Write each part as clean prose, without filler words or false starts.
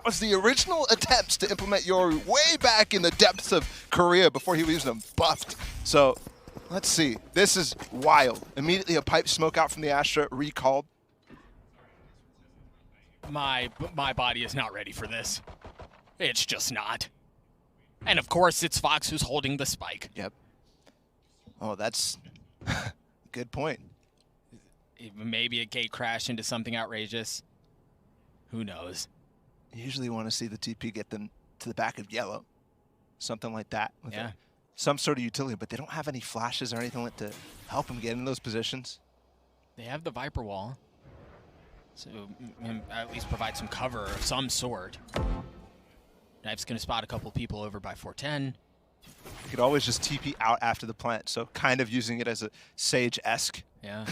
was the original attempts to implement Yoru way back in the depths of Korea before he was even buffed. So let's see. This is wild. Immediately a pipe smoke out from the Astra, recalled. My body is not ready for this. It's just not. And of course, it's Fox who's holding the spike. Yep. Oh, that's good point. Maybe a gate crash into something outrageous. Who knows? You usually want to see the TP get them to the back of yellow. Something like that. With some sort of utility, but they don't have any flashes or anything like to help them get in those positions. They have the Viper wall. So at least provide some cover of some sort. Knife's going to spot a couple people over by 410. You could always just TP out after the plant, so kind of using it as a Sage-esque. Yeah.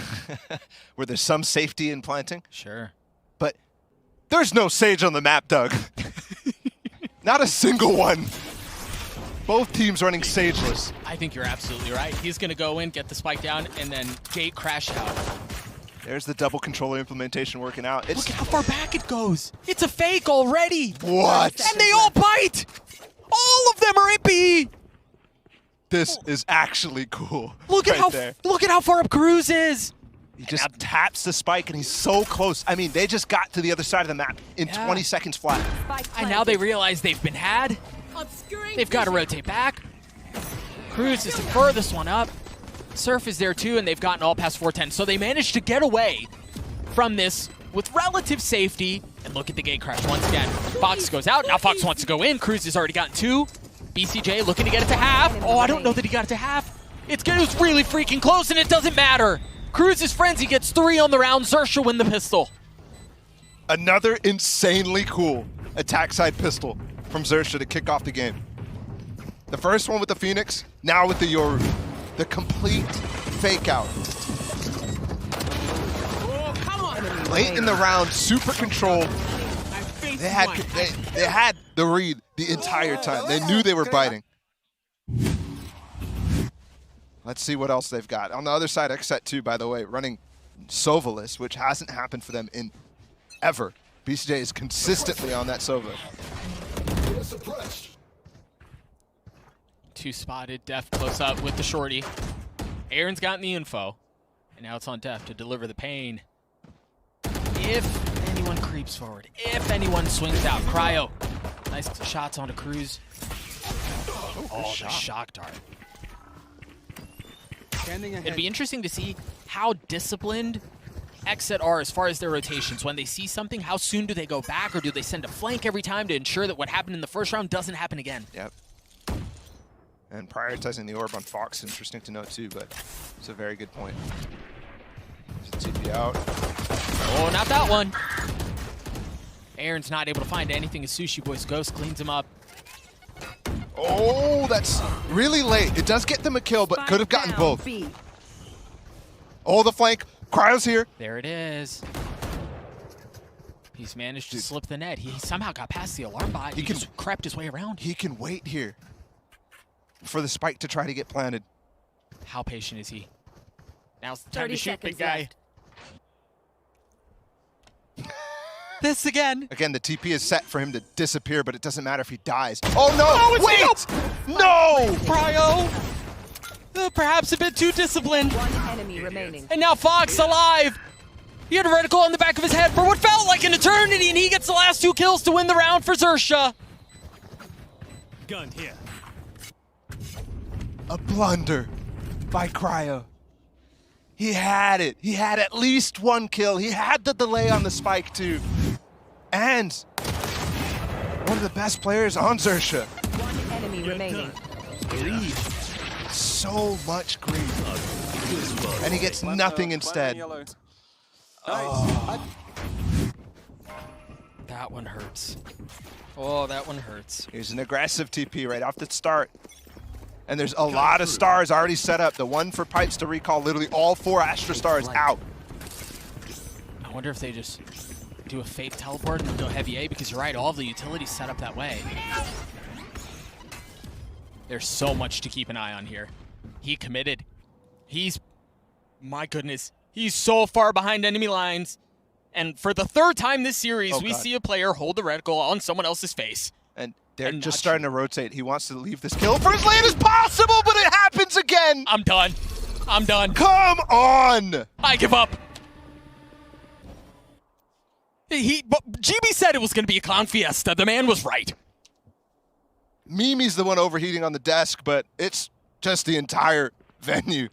Where there's some safety in planting. Sure. But there's no Sage on the map, Doug. Not a single one. Both teams running Sageless. I think you're absolutely right. He's going to go in, get the spike down, and then gate crash out. There's the double controller implementation working out. Look at how far back it goes. It's a fake already. What? And they all bite. All of them are impy. This is actually cool. Look at how far up Cruz is. He just taps the spike and he's so close. I mean, they just got to the other side of the map in 20 seconds flat. And now they realize they've been had. They've got to rotate back. Cruz is the furthest one up. Surf is there too, and they've gotten all past 410. So they managed to get away from this with relative safety. And look at the gate crash once again. Fox goes out. Now Fox wants to go in. Cruz has already gotten 2. BCJ looking to get it to half. Oh, I don't know that he got it to half. It was really freaking close, and it doesn't matter. Cruz's frenzy gets 3 on the round. Xerxia win the pistol. Another insanely cool attack side pistol from Xerxia to kick off the game. The first one with the Phoenix, now with the Yoru. The complete fake out. Late in the round, super control. They had the read the entire time. They knew they were biting. Let's see what else they've got. On the other side, Xset too, by the way, running Sovalus, which hasn't happened for them in ever. BCJ is consistently on that Sova. 2 spotted, Def close up with the shorty. Aaron's gotten the info, and now it's on Def to deliver the pain. If anyone creeps forward, if anyone swings out, Cryo. Nice shots onto Cruz. Oh, the shock dart. It'd be interesting to see how disciplined Xset are as far as their rotations. When they see something, how soon do they go back, or do they send a flank every time to ensure that what happened in the first round doesn't happen again? Yep. And prioritizing the orb on Fox, interesting to note too, but it's a very good point. TP out. Oh, not that one. Aaron's not able to find anything as Sushi Boy's Ghost cleans him up. Oh, that's really late. It does get them a kill, but could have gotten both. Oh, the flank. Cryo's here. There it is. He's managed to slip the net. He somehow got past the alarm bot. He just crept his way around. He can wait here for the spike to try to get planted. How patient is he? Now's the time to shoot, big guy. This again. Again, the TP is set for him to disappear, but it doesn't matter if he dies. Oh no! Wait! No! Cryo! Perhaps a bit too disciplined. 1 enemy remaining. And now Fox alive! He had a reticle on the back of his head for what felt like an eternity, and he gets the last 2 kills to win the round for Xerxia. Gun here. A blunder by Cryo. He had it. He had at least 1 kill. He had the delay on the spike too. And one of the best players on Xerxia. 1 enemy remaining. Greed. So much greed. And he gets nothing instead. Oh. That one hurts. Oh, that one hurts. Here's an aggressive TP right off the start. And there's a lot of stars already set up. The one for Pipes to recall, literally all 4 Astra stars out. I wonder if they just do a fake teleport and go heavy A, because you're right, all of the utilities set up that way. There's so much to keep an eye on here. He committed. My goodness, he's so far behind enemy lines. And for the third time this series, Oh, we God. see a player hold the reticle on someone else's face. And they're And just not starting to rotate. He wants to leave this kill for as late as possible, but it happens again. I'm done. I'm done. Come on. I give up. GB said it was going to be a clown fiesta. The man was right. Mimi's the one overheating on the desk, but it's just the entire venue.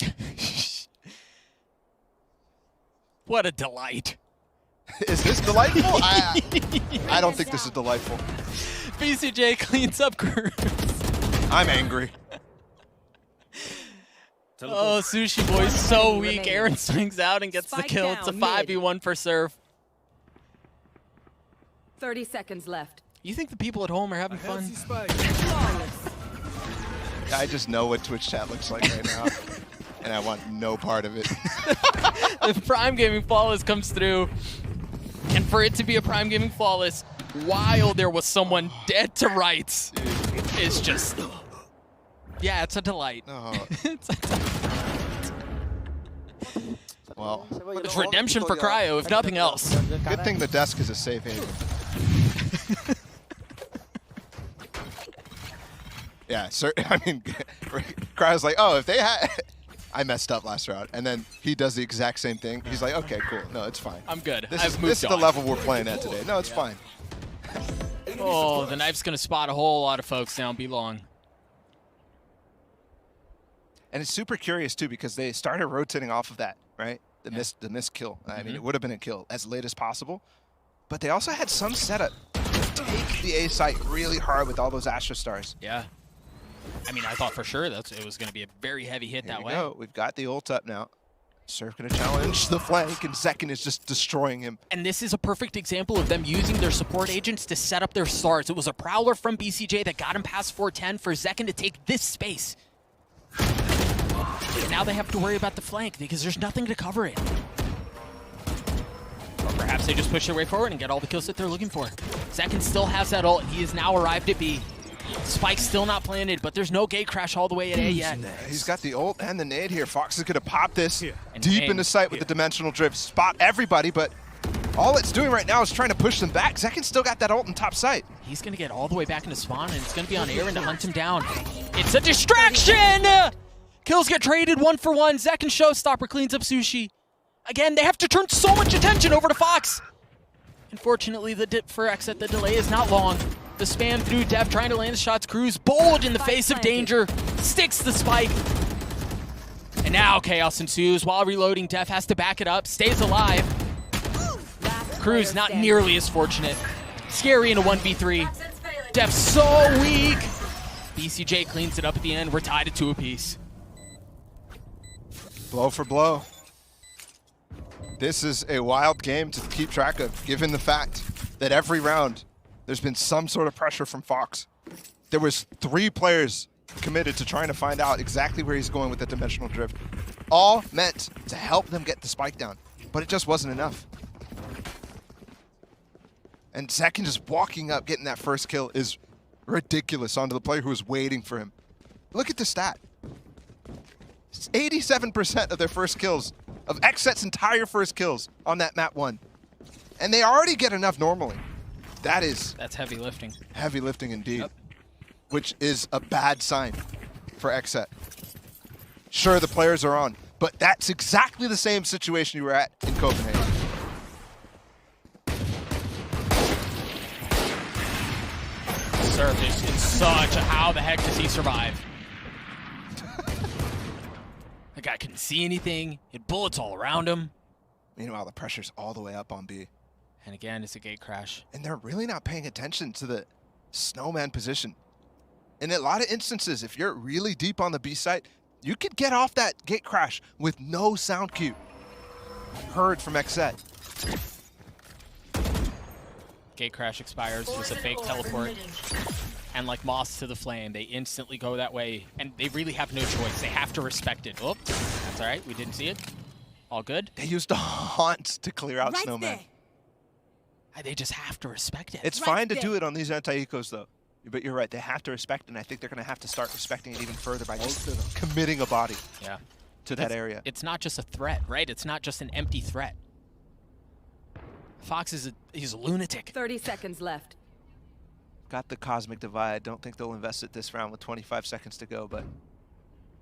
What a delight. Is this delightful? I don't think this is delightful. VCJ cleans up Cruz. I'm angry. Oh, Sushi Boy's so weak. Remaining. Aaron swings out and gets the Spike kill. It's a down, mid. 5v1 for Surf. 30 seconds left. You think the people at home are having fun? Flawless. I just know what Twitch chat looks like right now, and I want no part of it. The Prime Gaming Flawless comes through, and for it to be a Prime Gaming Flawless while there was someone dead to rights is just... Yeah, it's a delight. Oh, It's a delight. well, It's redemption for Cryo, if nothing else. good thing the desk is a safe haven. Yeah, sir. I mean, Cryo's like, oh, if they had... I messed up last round, and then he does the exact same thing. He's like, okay, cool. No, it's fine. I'm good. This I've is moved the on. level we're playing at today. No, it's fine. Oh, the knife's going to spot a whole lot of folks now and be long. And it's super curious, too, because they started rotating off of that, right? The missed kill. I mean, it would have been a kill as late as possible. But they also had some setup to take the A site really hard with all those Astra stars. Yeah. I mean, I thought for sure it was going to be a very heavy hit Here that we way. go. We've got the ult up now. Surf going to challenge the flank, and Zekin is just destroying him. And this is a perfect example of them using their support agents to set up their stars. It was a Prowler from BCJ that got him past 410 for Zekin to take this space. And now they have to worry about the flank because there's nothing to cover it. Or perhaps they just push their way forward and get all the kills that they're looking for. Zekin still has that ult. He has now arrived at B. Spike's still not planted, but there's no gate crash all the way at A yet. He's got the ult and the nade here. Fox is going to pop this And deep aim. into sight with the dimensional drift. Spot everybody, but all it's doing right now is trying to push them back. Zekin still got that ult in top sight. He's going to get all the way back into spawn, and it's going to be on Aaron to hunt him down. It's a distraction! Kills get traded 1 for 1. Zekin Showstopper cleans up Sushi. Again, they have to turn so much attention over to Fox. Unfortunately, the dip for Xset, the delay is not long. The spam through Dev trying to land the shots. Cruz bold in the face of danger. Sticks the spike. And now chaos ensues. While reloading, Dev has to back it up. Stays alive. Cruz not nearly as fortunate. Scary in a 1v3. Dev so weak. BCJ cleans it up at the end. We're tied at 2 apiece. Blow for blow. This is a wild game to keep track of, given the fact that every round there's been some sort of pressure from Fox. There was 3 players committed to trying to find out exactly where he's going with the dimensional drift. All meant to help them get the spike down, but it just wasn't enough. And Zekin just walking up, getting that first kill is ridiculous onto the player who was waiting for him. Look at the stat. It's 87% of their first kills, of Xset's entire first kills on that map 1. And they already get enough normally. That's heavy lifting. Heavy lifting indeed, Yep. which is a bad sign for Xset. Sure, the players are on, but that's exactly the same situation you were at in Copenhagen. Surf is in such a how the heck does he survive? The guy couldn't see anything. He had bullets all around him. Meanwhile, the pressure's all the way up on B. And again, it's a gate crash. And they're really not paying attention to the snowman position. In a lot of instances, if you're really deep on the B site, you could get off that gate crash with no sound cue heard from Xset. Gate crash expires, just a fake teleport. And like moths to the flame, they instantly go that way. And they really have no choice. They have to respect it. Oh, that's all right. We didn't see it. All good. They used a haunt to clear out snowman. They just have to respect it. It's fine to do it on these anti-ecos, though. But you're right, they have to respect it, and I think they're going to have to start respecting it even further by just committing a body to that area. It's not just a threat, right? It's not just an empty threat. Fox is he's a lunatic. 30 seconds left. Got the Cosmic Divide. Don't think they'll invest it this round with 25 seconds to go, but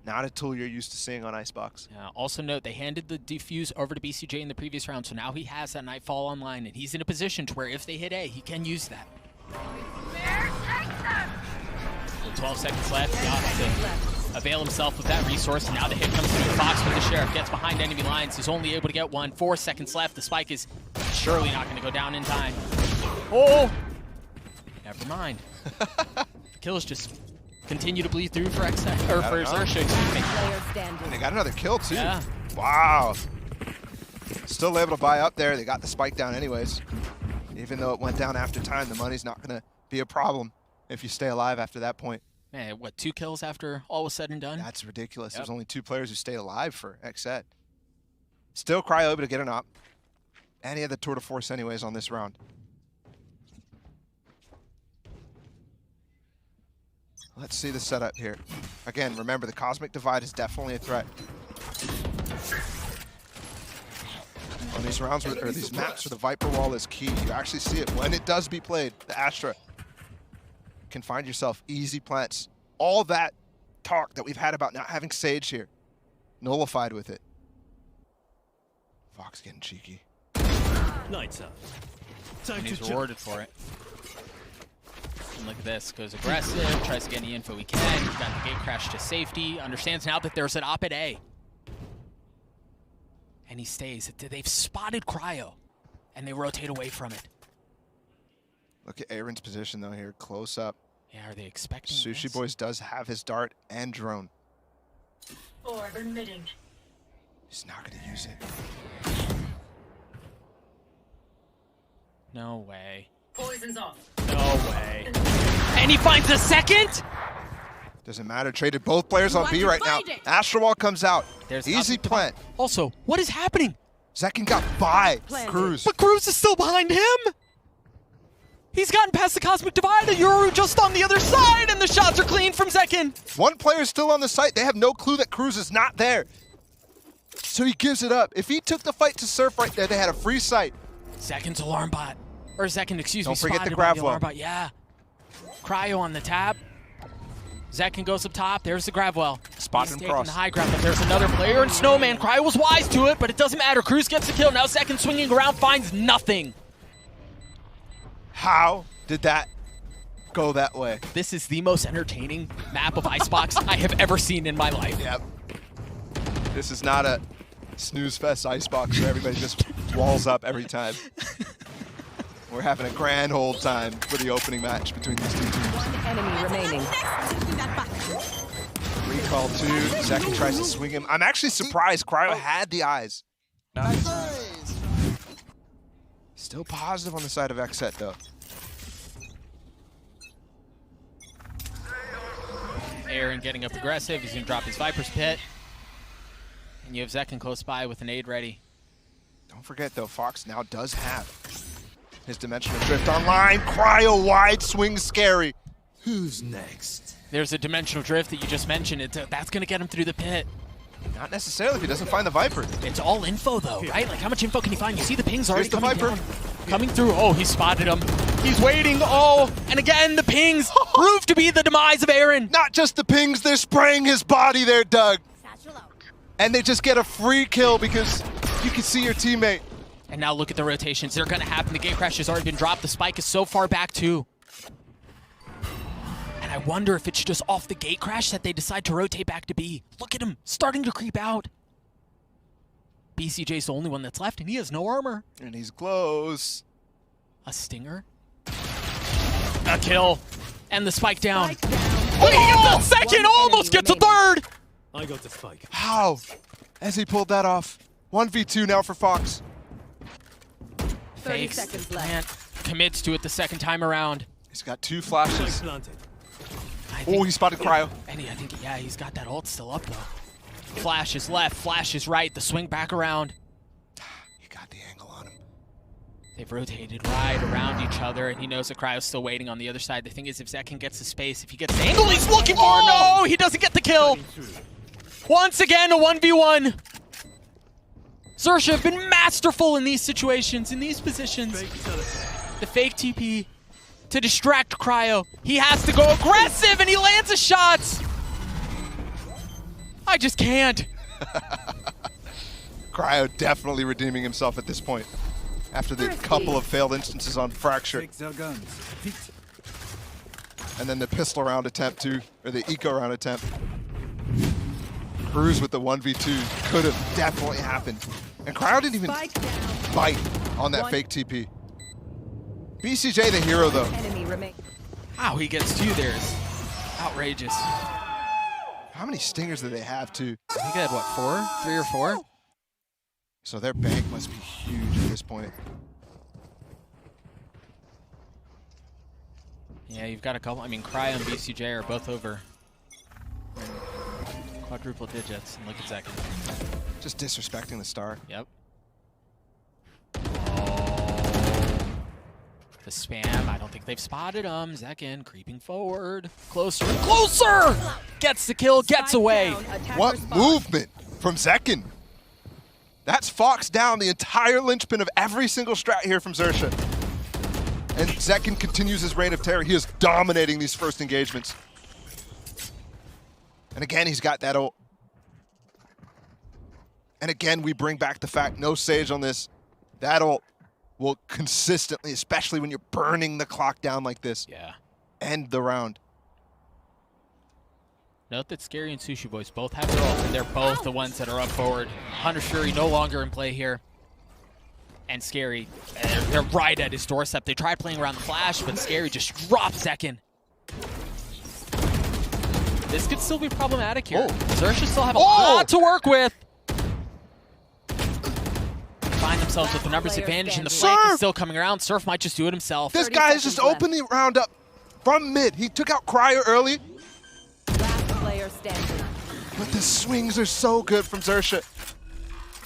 not a tool you're used to seeing on ICEBOX. Also note, they handed the defuse over to BCJ in the previous round, so now he has that Nightfall online, and he's in a position to where if they hit A, he can use that. 12 seconds left. He has to avail himself of that resource, and now the hit comes through. Fox with the Sheriff gets behind enemy lines. He's only able to get one. 4 seconds left. The spike is surely not going to go down in time. Oh! Never mind. The kills just continue to bleed through for Xset, or for Xerxia, excuse me. Player standing. And they got another kill, too. Yeah. Wow. Still able to buy up there. They got the spike down anyways. Even though it went down after time, the money's not going to be a problem if you stay alive after that point. Man, what, 2 kills after all was said and done? That's ridiculous. Yep. There's only 2 players who stayed alive for Xset. Still Cryo able to get an op. And he had the tour de force anyways on this round. Let's see the setup here. Again, remember, the Cosmic Divide is definitely a threat. On these rounds, or these maps where the Viper Wall is key, you actually see it when it does be played. The Astra can find yourself easy plants. All that talk that we've had about not having Sage here, nullified with it. Fox getting cheeky. Lights out. Time And to he's rewarded for it. And look at this, goes aggressive, tries to get any info he can. He's got the gate crash to safety, understands now that there's an op at A. And he stays. They've spotted Cryo, and they rotate away from it. Look at Aaron's position though here, close up. Yeah, are they expecting Sushi this? Boys does have his dart and drone. Orb emitting. He's not gonna use it. No way. Poison's off. No way. And he finds a second? Doesn't matter, traded both players on B right now. Astro Wall comes out. There's easy up- plant. Also, what is happening? Zekin got by Planted. Cruz. But Cruz is still behind him! He's gotten past the Cosmic Divide, and Yoru just on the other side, and the shots are clean from Zekin. One player still on the site. They have no clue that Cruz is not there. So he gives it up. If he took the fight to Surf right there, they had a free sight. Zekin's alarm bot. Or Zekin, excuse me, Don't forget the spotted grab by the well. alarm bot. Yeah. Cryo on the tap. Zekin goes up top. There's the grab well. Spot He's him taking cross. the high ground, but there's another player, and Snowman. Cryo was wise to it, but it doesn't matter. Cruz gets the kill. Now Zekin swinging around, finds nothing. How did that go that way? This is the most entertaining map of ICEBOX I have ever seen in my life. Yep. This is not a snooze fest ICEBOX where everybody just walls up every time. We're having a grand old time for the opening match between these two teams. Enemy remaining. Recall 2, Zekin tries to swing him. I'm actually surprised Cryo had the eyes. Still positive on the side of Xset though. Aaron getting up aggressive. He's going to drop his Viper's Pit. And you have Zekin close by with an aid ready. Don't forget though, Fox now does have his Dimensional Drift online. Cryo wide swing scary. Who's next? There's a Dimensional Drift that you just mentioned. That's going to get him through the pit. Not necessarily if he doesn't find the Viper. It's all info, though, right? Like, how much info can he find? You see the pings already Here's the coming Viper. down. Coming through. Oh, he spotted him. He's waiting. Oh, and again, the pings prove to be the demise of Aaron. Not just the pings, they're spraying his body there, Doug. And they just get a free kill because you can see your teammate. And now look at the rotations. They're going to happen. The gate crash has already been dropped. The spike is so far back, too. And I wonder if it's just off the gate crash that they decide to rotate back to B. Look at him starting to creep out. BCJ's the only one that's left, and he has no armor. And he's close. A stinger. A kill. And the spike down. Oh, he gets a second, almost gets a third. I got the spike. How? As he pulled that off. 1v2 now for Fox. 30 Fakes, seconds left. plant, commits to it the second time around. He's got 2 Spike flashes. planted. I Oh, think- he spotted Cryo. And I think, yeah, he's got that ult still up, though. Flash is left, flash is right, the swing back around. He got the angle on him. They've rotated right around each other, and he knows that Cryo's still waiting on the other side. The thing is, if Zekin gets the space, if he gets the angle he's looking for, no, he doesn't get the kill. Cutting through. Once again, a 1v1. Xerxia have been masterful in these situations, in these positions. Fake teleport. The fake TP to distract Cryo. He has to go aggressive, and he lands a shot. I just can't. Cryo definitely redeeming himself at this point after the couple of failed instances on Fracture. Take their guns. Feet. And then the pistol round attempt too, or the eco round attempt. Cruz with the 1v2 could have definitely happened. And Cryo didn't even bite on that fake TP. BCJ the hero though. Enemy remain. How he gets two there is outrageous. How many stingers do they have too? I think I had, what, 4? 3 or 4? So their bank must be huge at this point. Yeah, you've got a couple. I mean, Cryo and BCJ are both over quadruple digits. And look at Zekin. Just disrespecting the star. Yep. Oh. The spam. I don't think they've spotted him. Zekin creeping forward. Closer. Closer! Gets the kill, gets away. What movement from Zekin? That's Fox down, the entire linchpin of every single strat here from Xerxia. And Zekin continues his reign of terror. He is dominating these first engagements. And again, he's got that ult. And again, we bring back the fact, no Sage on this. That ult will consistently, especially when you're burning the clock down like this, end the round. Note that Scary and Sushi Boys both have their ult, and they're both the ones that are up forward. Hunter Fury no longer in play here. And Scary, they're right at his doorstep. They tried playing around the flash, but Scary just drops Zekin. This could still be problematic here. Xerxia still have a lot to work with. Find themselves with the numbers advantage, and the flank is still coming around. Surf might just do it himself. This guy has just opened the round up from mid. He took out Cryo early. Last player standing. But the swings are so good from Xerxia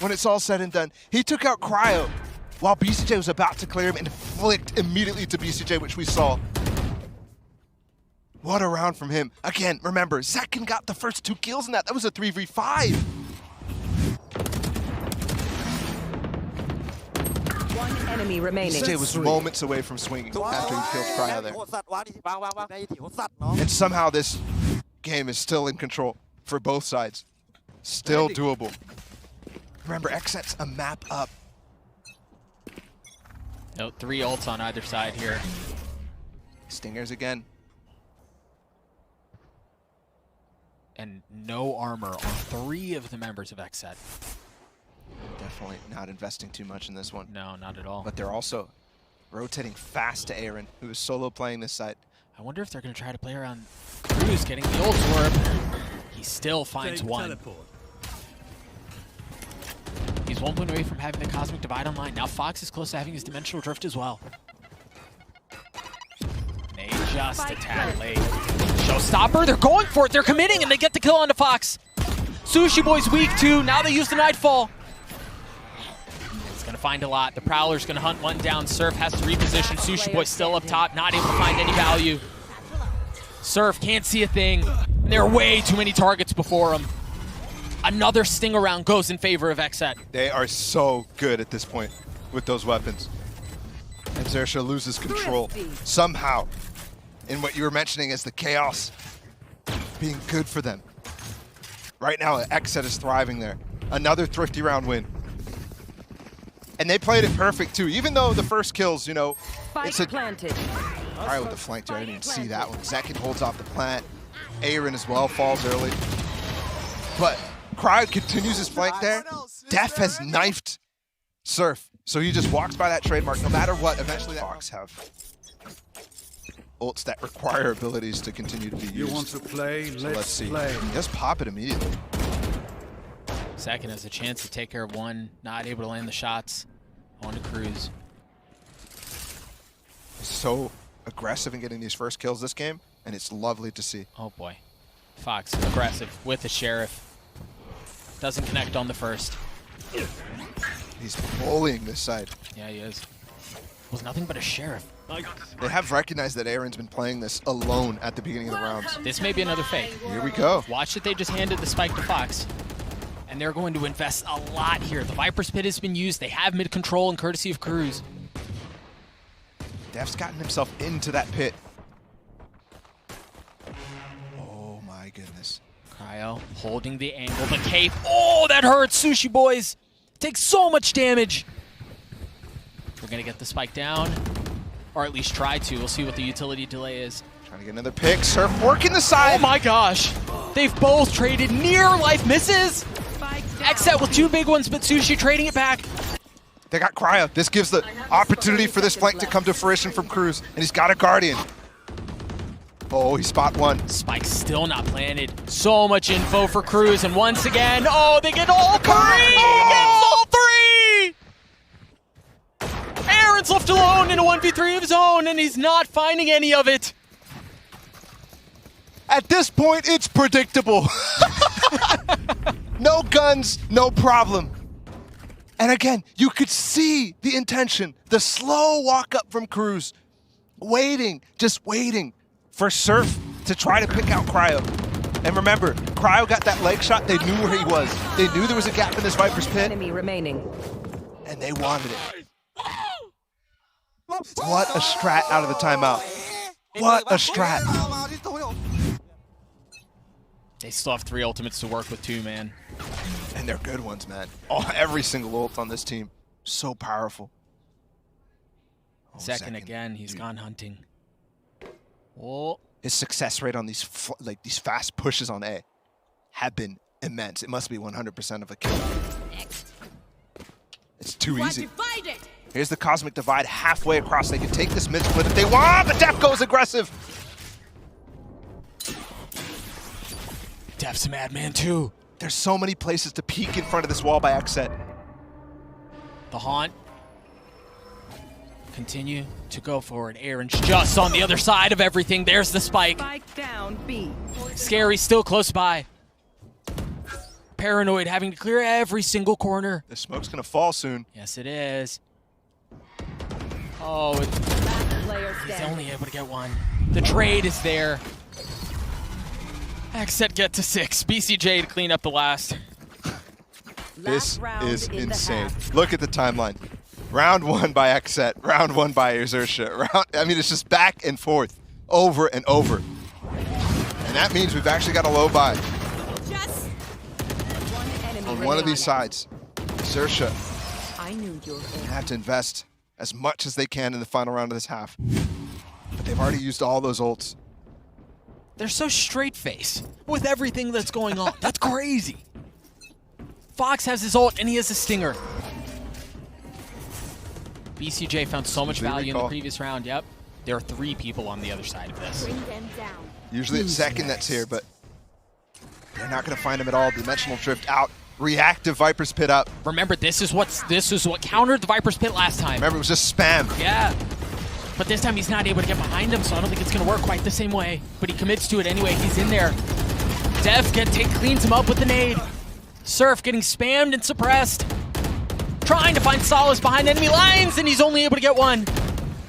when it's all said and done. He took out Cryo while BCJ was about to clear him and flicked immediately to BCJ, which we saw. What a round from him. Again, remember, Zekin got the first 2 kills in that. That was a 3v5. One enemy remaining. BCJ was moments away from swinging after he killed Cryo there. And somehow this game is still in control for both sides. Still doable. Remember, Xset's a map up. Note 3 ults on either side here. Stingers again. And no armor on 3 of the members of Xset. Definitely not investing too much in this one. No, not at all. But they're also rotating fast to Aaron, who is solo playing this side. I wonder if they're going to try to play around Cruz getting the ult orb. He still finds Fake one. teleport. He's 1 point away from having the Cosmic Divide online. Now Fox is close to having his Dimensional Drift as well. They just a tad late. Showstopper, they're going for it. They're committing, and they get the kill onto Fox. Sushi Boy's weak too. Now they use the Nightfall. He's going to find a lot. The Prowler's going to hunt one down. Surf has to reposition. Sushi Boy still up top, not able to find any value. Surf can't see a thing. And there are way too many targets before him. Another Stinger round goes in favor of Xset. They are so good at this point with those weapons. And Xerxia loses control somehow in what you were mentioning as the chaos being good for them. Right now, Xset is thriving there. Another thrifty round win. And they played it perfect too. Even though the first kills, you know, it's a planted. All right, with the flank there, I didn't even see that one. Zekin holds off the plant. Aaron as well falls early. But Cryo continues his flank there. Def has knifed Surf. So he just walks by that trademark no matter what. Eventually, the Fox have ults that require abilities to continue to be used. You want to play? So let's see. Play. He does pop it immediately. Zekin has a chance to take care of one. Not able to land the shots. On to Cruz. He's so aggressive in getting these first kills this game, and it's lovely to see. Oh boy. Fox aggressive with the Sheriff. Doesn't connect on the first. He's bullying this side. Yeah, he is. Was nothing but a Sheriff. They have recognized that Aaron's been playing this alone at the beginning of the rounds. This may be another fake. Here we go. Watch that they just handed the spike to Fox. And they're going to invest a lot here. The Viper's Pit has been used. They have mid control and courtesy of Cruz. Def's gotten himself into that pit. Oh my goodness. Cryo holding the angle, the cape. Oh, that hurts, Sushi boys. Takes so much damage. We're gonna get the spike down, or at least try to. We'll see what the utility delay is. Trying to get another pick. Surf working the side. Oh my gosh. They've both traded near life misses. Xset with 2 big ones, but Sushi trading it back. They got Cryo. This gives the opportunity for this flank to come to fruition from Cruz, and he's got a Guardian. Oh, he spot one. Spike's still not planted. So much info for Cruz, and once again, oh, they get all 3! Oh! He gets all 3! Aaron's left alone in a 1v3 of his own, and he's not finding any of it. At this point, it's predictable. No guns, no problem. And again, you could see the intention, the slow walk up from Cruz, waiting, just waiting for Surf to try to pick out Cryo. And remember, Cryo got that leg shot, they knew where he was. They knew there was a gap in this Viper's pit, Enemy remaining. and they wanted it. What a strat out of the timeout. What a strat. They still have 3 ultimates to work with too, man. And they're good ones, man. Oh, every single ult on this team, so powerful. Oh, Second again, he's Dude. gone hunting. Oh, His success rate on these fast pushes on A have been immense. It must be 100% of a kill. It's too easy. Here's the Cosmic Divide halfway across. They can take this mid split if they want, but Def goes aggressive. Def's a madman too. There's so many places to peek in front of this wall by Xset. The haunt. Continue to go forward. Aaron's just on the other side of everything. There's the spike. Spike down B. Scary still close by. Paranoid having to clear every single corner. The smoke's gonna fall soon. Yes, it is. Oh, Last player he's standing. only able to get one. The trade is there. Xset get to 6. BCJ to clean up the last. This Last round is in the insane. half. Look at the timeline. Round 1 by Xset, round 1 by Xerxia. I mean, it's just back and forth, over and over. And that means we've actually got a low buy One enemy on one of these remaining. sides. Xerxia I knew you were gonna have to invest as much as they can in the final round of this half. But they've already used all those ults. They're so straight-faced with everything that's going on. That's crazy. Fox has his ult and he has a stinger. BCJ found so much value in the previous round. Yep. There are 3 people on the other side of this. Bring them down. Usually it's second that's here, but they're not gonna find him at all. Dimensional Drift out. Reactive Viper's Pit up. Remember, this is what countered the Viper's Pit last time. Remember, it was just spam. Yeah. But this time he's not able to get behind him, so I don't think it's going to work quite the same way. But he commits to it anyway. He's in there. Dev cleans him up with the nade. Surf getting spammed and suppressed. Trying to find solace behind enemy lines, and he's only able to get one.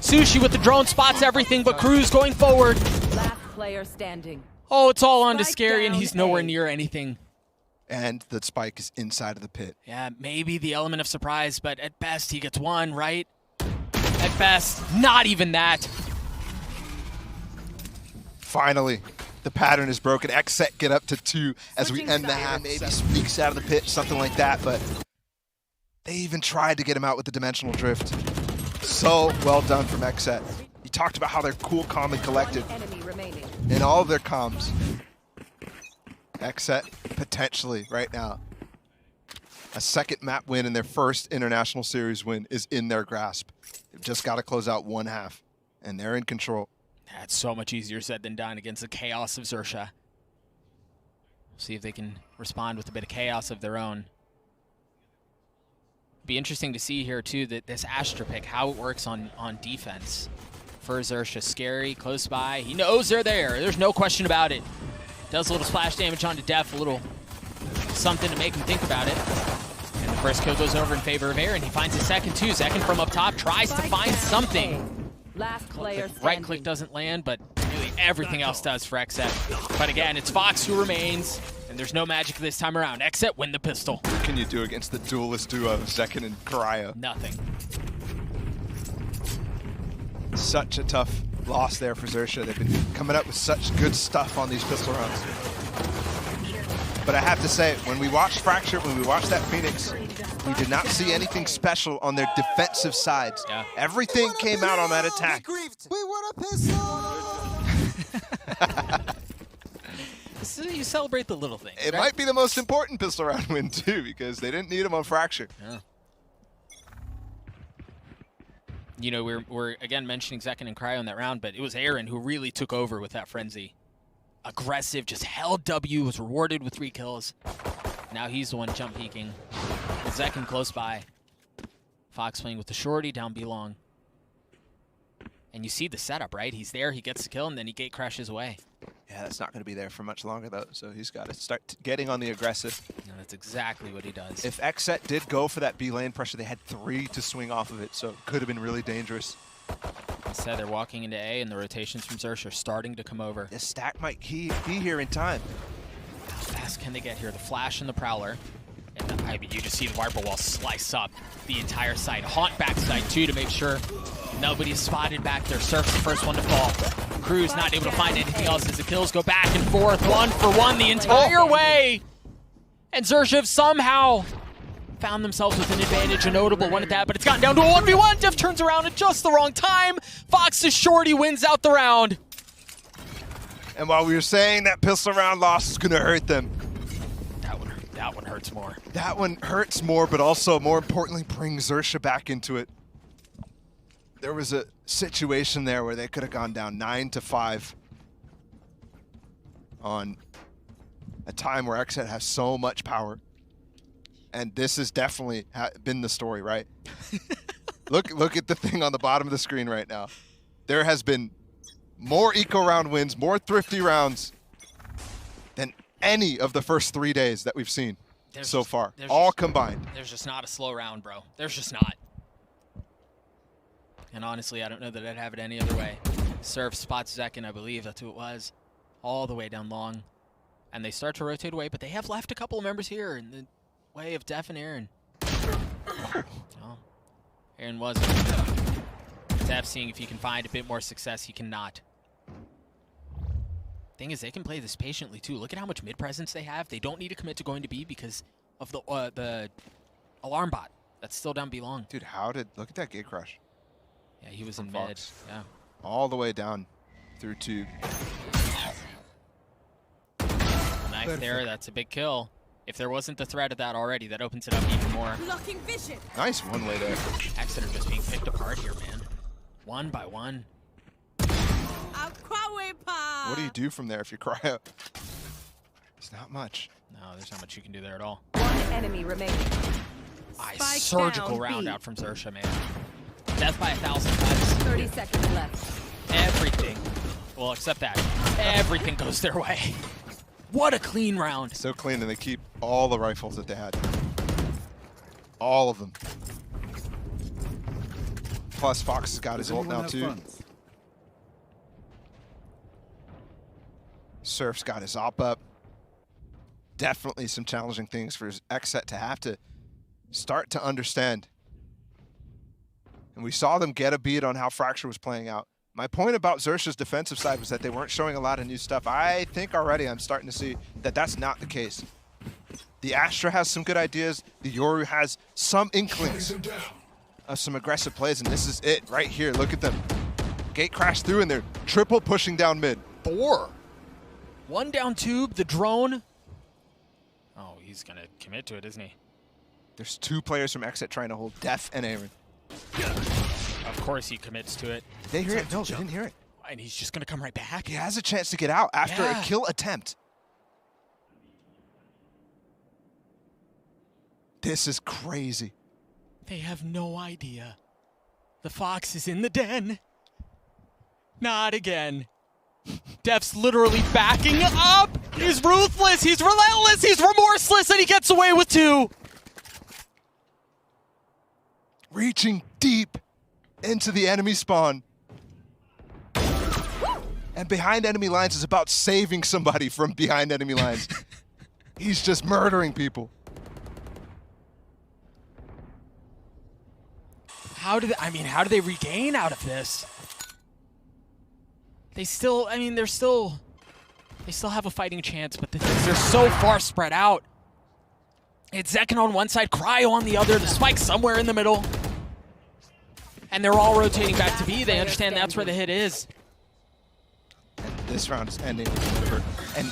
Sushi with the drone spots everything, but Cruz going forward. Last player standing. Oh, it's all on to Spike Scary, and down he's nowhere A. near anything. And the spike is inside of the pit. Yeah, maybe the element of surprise, but at best he gets one, right? At best, not even that. Finally, the pattern is broken. Xset get up to 2 as we Switching end the sides. half. Maybe sneaks out of the pit, something like that, but they even tried to get him out with the Dimensional Drift. So well done from Xset. He talked about how they're cool, calm, and collected One enemy remaining. in all of their comms. Xset, potentially, right now, a second map win and their first international series win is in their grasp. They've just got to close out one half, and they're in control. That's so much easier said than done against the chaos of Xerxia. See if they can respond with a bit of chaos of their own. Be interesting to see here too that this Astra pick, how it works on defense for Xerxia. Scary, close by. He knows they're there. There's no question about it. Does a little splash damage onto Def, a little something to make him think about it. And the first kill goes over in favor of Aaron. He finds a second too. Second from up top, tries to find something. Last player The standing. right click doesn't land, but nearly everything else does for Xset. But again, it's Fox who remains, and And there's no magic this time around. Xset win the pistol. What can you do against the duelist duo, Second and Xerxia? Nothing. Such a tough loss there for Xerxia. They've been coming up with such good stuff on these pistol rounds. But I have to say, when we watched Fracture, when we watched that Phoenix, we did not see anything special on their defensive sides. Yeah. Everything came out on that attack. We want a pistol! So you celebrate the little things. It might be the most important pistol round win, too, because they didn't need him on Fracture. Yeah. You know, we're again mentioning Xerxia and Cryo in that round, but it was Aaron who really took over with that frenzy. Aggressive, just held W, was rewarded with 3 kills. Now he's the one jump peeking. With Xerxia close by. Fox playing with the shorty down B long. And you see the setup, right? He's there, he gets the kill, and then he gate crashes away. Yeah, that's not going to be there for much longer, though, so he's got to start getting on the aggressive. And that's exactly what he does. If Xset did go for that B lane pressure, they had 3 to swing off of it, so it could have been really dangerous. Instead, they're walking into A, and the rotations from Xerxia are starting to come over. This stack might be here in time. How fast can they get here? The flash and the prowler. And you just see the Viper wall slice up the entire site. Haunt backside, too, to make sure nobody's spotted back there. Surf's the first one to fall. Crew's not able to find anything else as the kills go back and forth. 1 for 1 the entire way. And Xerxia have somehow found themselves with an advantage, a notable one at that, but it's gotten down to a 1v1. Def turns around at just the wrong time. Fox's shorty wins out the round. And while we were saying that pistol round loss is going to hurt them, That one hurts more. that one hurts more, but also, more importantly, brings Xerxia back into it. There was a situation there where they could have gone down 9-5 on a time where Xset has so much power. And this has definitely been the story, right? Look at the thing on the bottom of the screen right now. There has been more eco round wins, more thrifty rounds than any of the first 3 days that we've seen so far, all combined. There's just not a slow round, bro. There's just not. And honestly, I don't know that I'd have it any other way. Surf spots Xerxia, I believe that's who it was, all the way down long. And they start to rotate away, but they have left a couple of members here in the way of Def and Aaron. Well, Aaron was Def seeing if he can find a bit more success. He cannot. Thing is, they can play this patiently too. Look at how much mid presence they have. They don't need to commit to going to B because of the alarm bot that's still down B long. Dude, look at that gate crush. Yeah, he was From in mid. Fox. Yeah. All the way down through tube. Knife there, that's a big kill. If there wasn't the threat of that already, that opens it up even more. Blocking vision. Nice one way there. Xset are just being picked apart here, man. One by one. What do you do from there if you cry out? It's not much. No, there's not much you can do there at all. One enemy remaining. Spike Surgical down, round B. out from Xerxia, man. Death by 1,000 cuts. 30 seconds left. Everything. Well, except that. Everything goes their way. What a clean round. So clean, and they keep all the rifles that they had. All of them. Plus, Fox has got his ult now, too. Surf's got his op up. Definitely some challenging things for Xset to have to start to understand. And we saw them get a beat on how Fracture was playing out. My point about Xerxia's defensive side was that they weren't showing a lot of new stuff. I think already I'm starting to see that that's not the case. The Astra has some good ideas. The Yoru has some inklings of some aggressive plays, and this is it right here. Look at them. Gate crashed through, and they're triple pushing down mid. 4. One down tube, the drone. Oh, he's going to commit to it, isn't he? There's 2 players from Xset trying to hold Def and Aaron. Of course he commits to it. Did they hear it? No, they didn't hear it. And he's just going to come right back. He has a chance to get out after Yeah. a kill attempt. This is crazy. They have no idea. The fox is in the den. Not again. Def's literally backing up. He's ruthless. He's relentless. He's remorseless, and he gets away with 2. Reaching deep into the enemy spawn. And behind enemy lines is about saving somebody from behind enemy lines. He's just murdering people. How do they regain out of this? They still have a fighting chance, but the things, they're so far spread out. It's Zekin on one side, Cryo on the other, the Spike somewhere in the middle. And they're all rotating back to B. They understand that's where the hit is. And this round is ending. And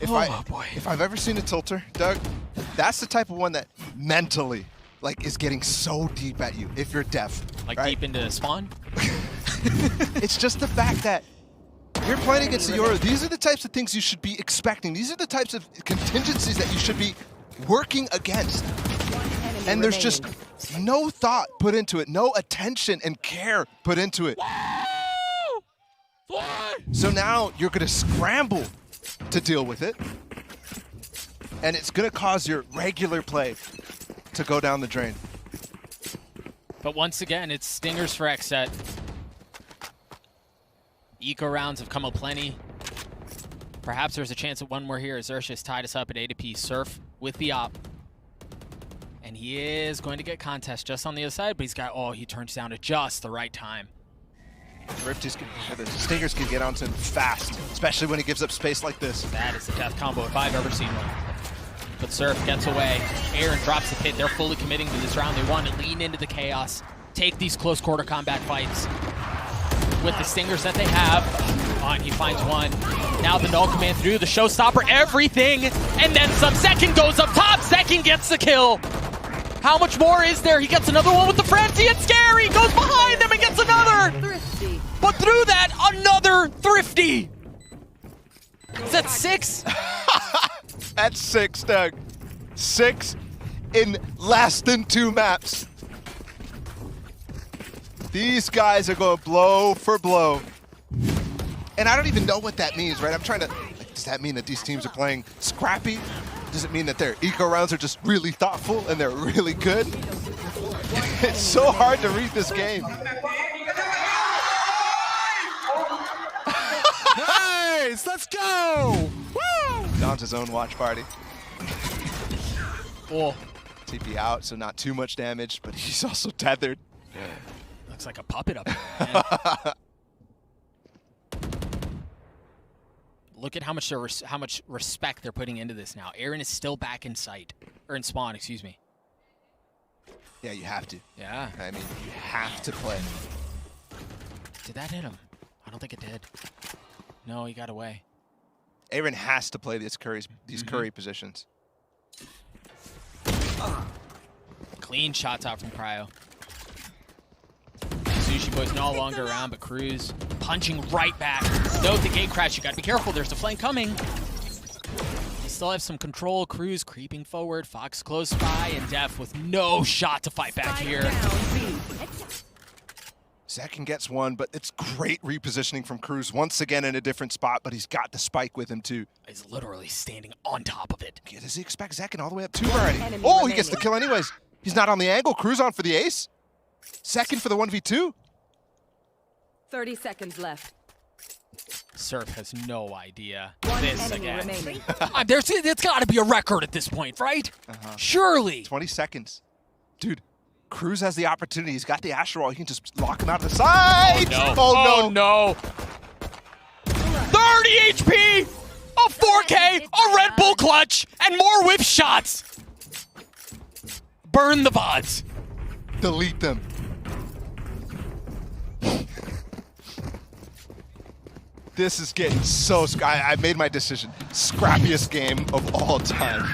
if boy. if I've ever seen a tilter, Doug, that's the type of one that mentally is getting so deep at you if you're deaf. Like right? deep into spawn? It's just the fact that you're playing against the Euro. These are the types of things you should be expecting. These are the types of contingencies that you should be working against. And there's just no thought put into it, no attention and care put into it. So now you're going to scramble to deal with it. And it's going to cause your regular play to go down the drain. But once again, it's stingers for Xset. Eco rounds have come aplenty. Perhaps there's a chance at one more here. Xerxia's tied us up at A2P. Surf with the op. And he is going to get contest just on the other side, but he turns down at just the right time. The Stingers can get onto him fast, especially when he gives up space like this. That is the death combo if I've ever seen one. But Surf gets away. Aaron drops the pit. They're fully committing to this round. They want to lean into the chaos, take these close quarter combat fights with the Stingers that they have. And he finds one. Now the null command through, the showstopper, everything, and then some. Zekin goes up top. Zekin gets the kill. How much more is there? He gets another one with the frenzy. It's scary. Goes behind him and gets another. Thrifty. But through that, another Thrifty. Is that 6? That's 6, Doug. 6 in less than 2 maps. These guys are going blow for blow. And I don't even know what that means, right? I'm trying to, does that mean that these teams are playing scrappy? Does it mean that their eco rounds are just really thoughtful and they're really good? It's so hard to read this game. Nice, let's go! Woo! Don's his own watch party. Cool. TP out, so not too much damage, but he's also tethered. Looks like a puppet up there, man. Look at how much respect they're putting into this now. Aaron is still back in sight, or in spawn, excuse me. Yeah, you have to. Yeah. I mean, you have to play. Did that hit him? I don't think it did. No, he got away. Aaron has to play these curry positions. Clean shots out from Cryo. Sushi Boy's no longer around, but Cruz punching right back. Note the gate crash. You gotta be careful. There's a flank coming. They still have some control. Cruz creeping forward. Fox close by, and Def with no shot to fight back here. Zekin gets one, but it's great repositioning from Cruz. Once again in a different spot, but he's got the spike with him too. He's literally standing on top of it. Okay, does he expect Zekin all the way up 2 already? Oh, he gets the kill anyways. He's not on the angle. Cruz on for the ace. Zekin for the 1v2. 30 seconds left. Surf has no idea. One This enemy again. remaining. It's got to be a record at this point, right? Surely. 20 seconds. Dude, Cruz has the opportunity. He's got the Asher Wall. He can just lock him out of the side. Oh, no. 30 HP, a 4K, a Red Bull clutch, and more whip shots. Burn the VODs. Delete them. This is getting so... I made my decision. Scrappiest game of all time.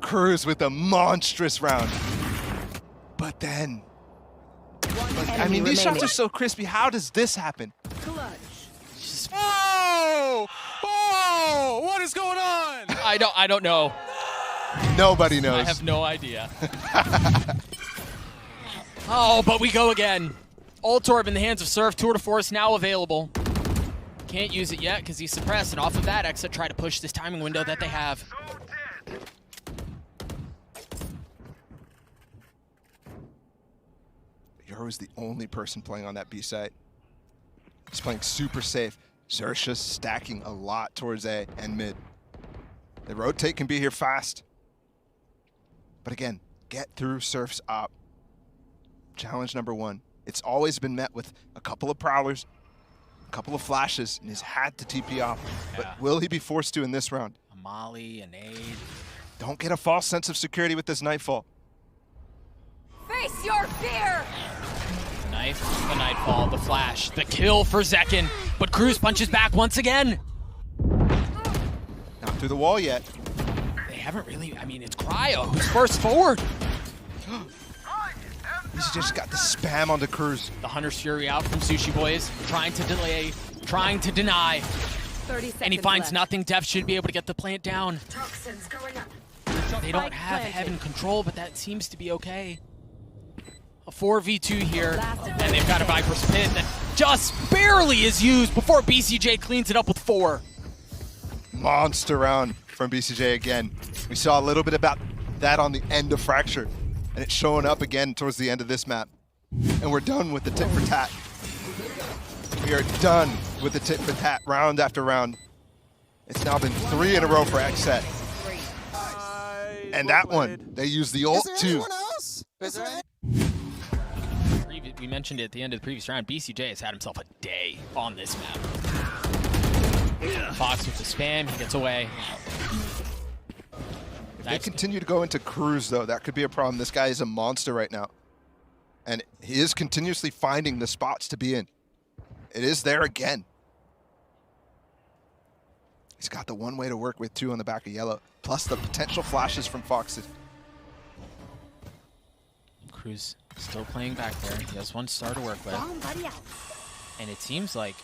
Cruz with a monstrous round. But then... I mean, these shots are so crispy. How does this happen? Oh! Oh! What is going on? I don't know. Nobody knows. I have no idea. Oh, but we go again. Ultorb in the hands of Surf. Tour de Force now available. Can't use it yet because he's suppressed, and off of that, Xset try to push this timing window that they have. Euro is the only person playing on that B site. He's playing super safe. Xerxia stacking a lot towards A and mid. The rotate can be here fast. But again, get through Surf's op. Challenge number 1. It's always been met with a couple of prowlers, a couple of flashes, and he's had to TP off. Yeah. But will he be forced to in this round? A molly, a nade. Don't get a false sense of security with this Nightfall. Face your fear! Knife, the Nightfall, the flash, the kill for Zekin. But Cruz punches back once again. Not through the wall yet. They haven't really, I mean, it's Cryo who's first forward. He's just got the spam onto Cruz. The Hunter's Fury out from Sushi Boys, trying to delay, trying to deny. 30 seconds And he finds left. nothing. Def should be able to get the plant down. Toxins going up. They don't Spike have planted. heaven control, but that seems to be okay. A 4v2 here, and they've got a Viper's Pit that just barely is used before BCJ cleans it up with 4. Monster round from BCJ again. We saw a little bit about that on the end of Fracture, and it's showing up again towards the end of this map. And we're done with the tit for tat. We are done with the tit for tat round after round. It's now been 3 in a row for Xset. And that one, they used the ult too. We mentioned it at the end of the previous round. BCJ has had himself a day on this map. Fox with the spam, he gets away. If they continue to go into Cruz, though, that could be a problem. This guy is a monster right now. And he is continuously finding the spots to be in. It is there again. He's got the one way to work with, too, on the back of yellow. Plus the potential flashes from Fox. Cruz still playing back there. He has 1 star to work with. And it seems like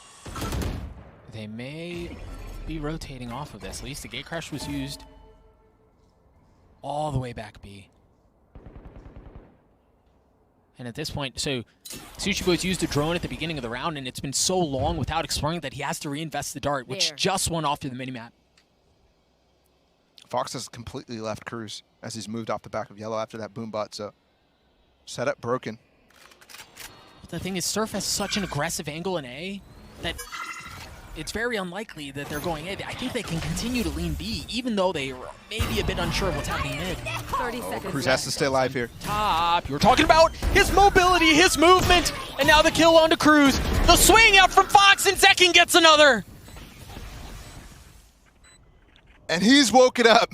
they may be rotating off of this. At least the gate crash was used all the way back B. And at this point, so Sushi Boys used a drone at the beginning of the round, and it's been so long without exploring that he has to reinvest the dart, which just went off to the minimap. Fox has completely left Cruz as he's moved off the back of yellow after that boom bot, so setup broken. But the thing is, Surf has such an aggressive angle in A that it's very unlikely that they're going A. I think they can continue to lean B, even though they are maybe a bit unsure of what's happening mid. 30 seconds Cruz left. has to stay alive here. Top, you were talking about his mobility, his movement, and now the kill onto Cruz. The swing out from Fox, and Zekin gets another. And he's woken up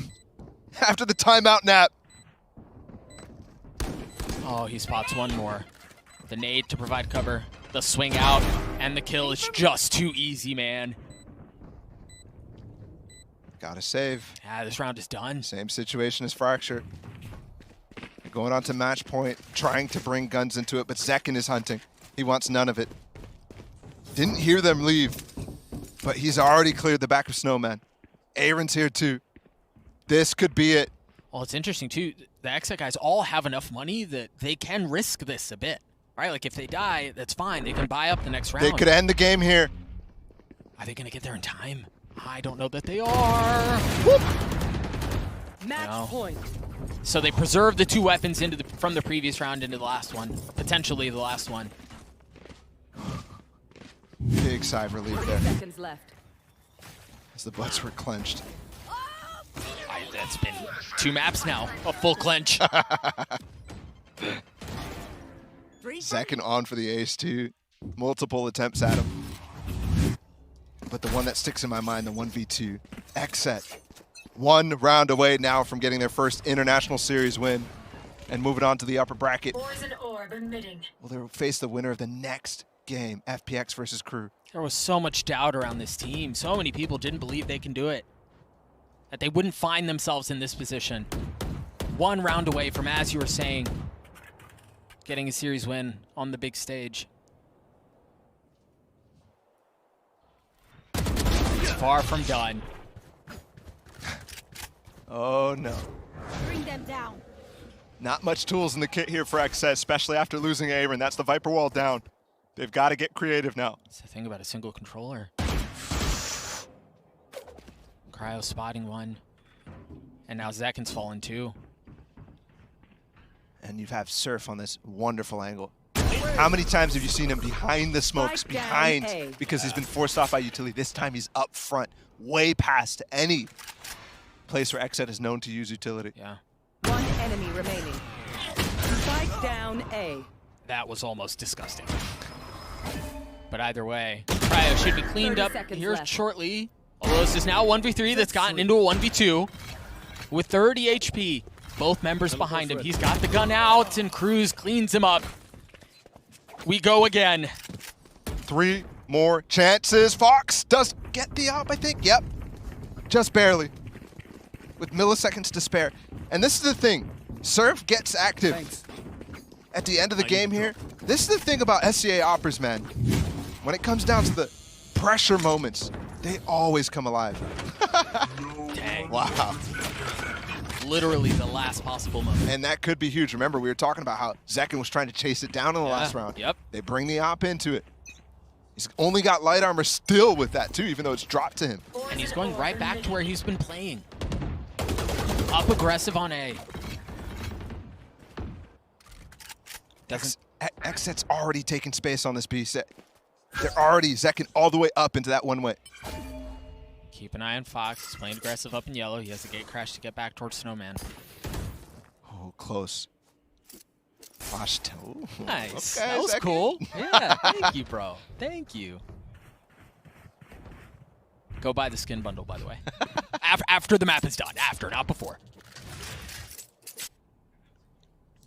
after the timeout nap. Oh, he spots one more. The nade to provide cover, the swing out, and the kill is just too easy, man. Gotta save. Ah, this round is done. Same situation as Fracture. Going on to match point, trying to bring guns into it, but Zekin is hunting. He wants none of it. Didn't hear them leave, but he's already cleared the back of Snowman. Aaron's here too. This could be it. Well, it's interesting too. The Xset guys all have enough money that they can risk this a bit, right? Like if they die, that's fine. They can buy up the next round. They could end the game here. Are they gonna get there in time? I don't know that they are. Whoop. Match No. point. So they preserved the 2 weapons into from the previous round into the last one, potentially the last one. Big sigh of relief 30 there seconds left. as the butts were clenched. That's been 2 maps now, a full clench. Zekin on for the ace too. Multiple attempts at him. But the one that sticks in my mind, the 1v2. Xset. 1 round away now from getting their first international series win and moving on to the upper bracket. Poison orb emitting. Well, they'll face the winner of the next game, FPX versus Crew. There was so much doubt around this team. So many people didn't believe they can do it. That they wouldn't find themselves in this position. 1 round away from, as you were saying, getting a series win on the big stage. It's far from done. Oh no. Bring them down. Not much tools in the kit here for Xset, especially after losing Aaron. That's the Viper wall down. They've got to get creative now. That's the thing about a single controller. Cryo spotting 1. And now Zekin's fallen 2. And you have Surf on this wonderful angle. How many times have you seen him behind the smokes, Spike down behind, A. because he's been forced off by utility? This time he's up front, way past any place where Xset is known to use utility. Yeah. One enemy remaining. Spike down A. That was almost disgusting. But either way, Cryo should be cleaned 30 up seconds here left. shortly. Although this is now 1v3 that's gotten into a 1v2 with 30 HP. Both members behind him. He's got the gun out, and Cruz cleans him up. We go again. 3 more chances. Fox does get the op, I think. Yep. Just barely. With milliseconds to spare. And this is the thing. Surf gets active at the end of the game here. This is the thing about SCA operas, man. When it comes down to the pressure moments, they always come alive. Dang. Wow. Literally the last possible moment. And that could be huge. Remember, we were talking about how Zekin was trying to chase it down in the last round. Yep. They bring the op into it. He's only got light armor still with that, too, even though it's dropped to him. And he's going right back to where he's been playing. Up aggressive on A. Xset's already taken space on this B set. They're already Zekin all the way up into that one way. Keep an eye on Fox. He's playing aggressive up in yellow. He has the gate crash to get back towards Snowman. Oh, close. Flash toe. Nice. Okay, that was Zekin. cool. Yeah, thank you, bro. Thank you. Go buy the skin bundle, by the way. After the map is done. After, not before.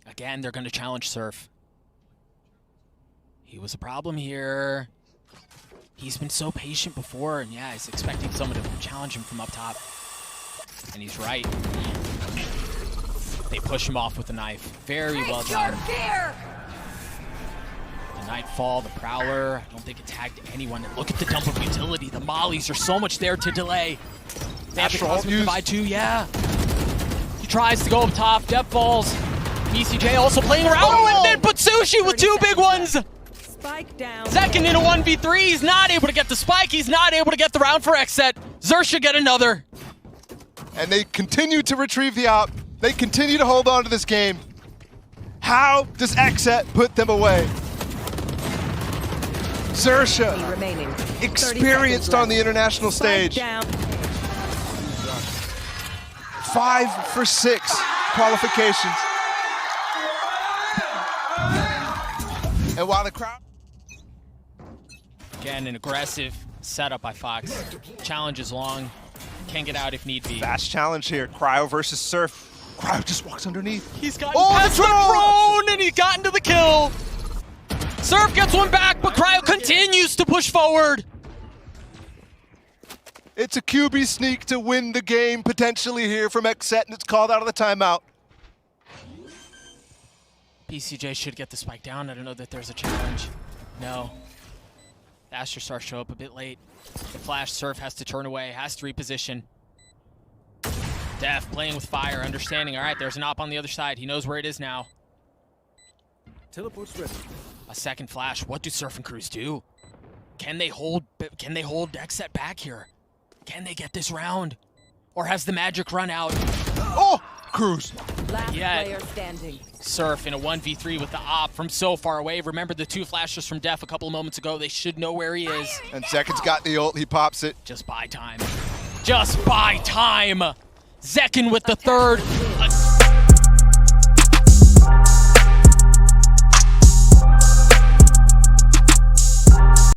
Again, they're going to challenge Surf. He was a problem here. He's been so patient before, and yeah, he's expecting someone to challenge him from up top. And he's right. They push him off with a knife. Very well done. The Nightfall, the Prowler. I don't think it tagged anyone. And look at the dump of utility. The mollies are so much there to delay. They have the Cosmic Divide too, yeah. He tries to go up top. Depth falls. BCJ also playing around, and then put Sushi with 2 big ones. Spike down. Second in a 1v3. He's not able to get the spike. He's not able to get the round for Xset. Xerxia get another. And they continue to retrieve the op. They continue to hold on to this game. How does Xset put them away? Xerxia, Remaining. experienced on the international stage. Down. 5 for 6 qualifications. And while the crowd... Again, an aggressive setup by Fox. Challenge is long. Can get out if need be. Fast challenge here. Cryo versus Surf. Cryo just walks underneath. He's gotten past the drone, and he's gotten to the kill. Surf gets one back, but Cryo continues to push forward. It's a QB sneak to win the game potentially here from Xset, and it's called out of the timeout. BCJ should get the spike down. I don't know that there's a challenge. No. The Astro Stars show up a bit late. The Flash Surf has to turn away, has to reposition. Def playing with fire, understanding. All right, there's an op on the other side. He knows where it is now. Teleport's ready. A second flash. What do Surf and Cruz do? Can they hold Xset back here? Can they get this round? Or has the magic run out? Oh, Cruz. Last yet. player standing. Surf in a 1v3 with the op from so far away. Remember the 2 flashes from Def a couple of moments ago. They should know where he is. And Zekin's got the ult. He pops it. Just buy time. Just buy time. Zekin with the third.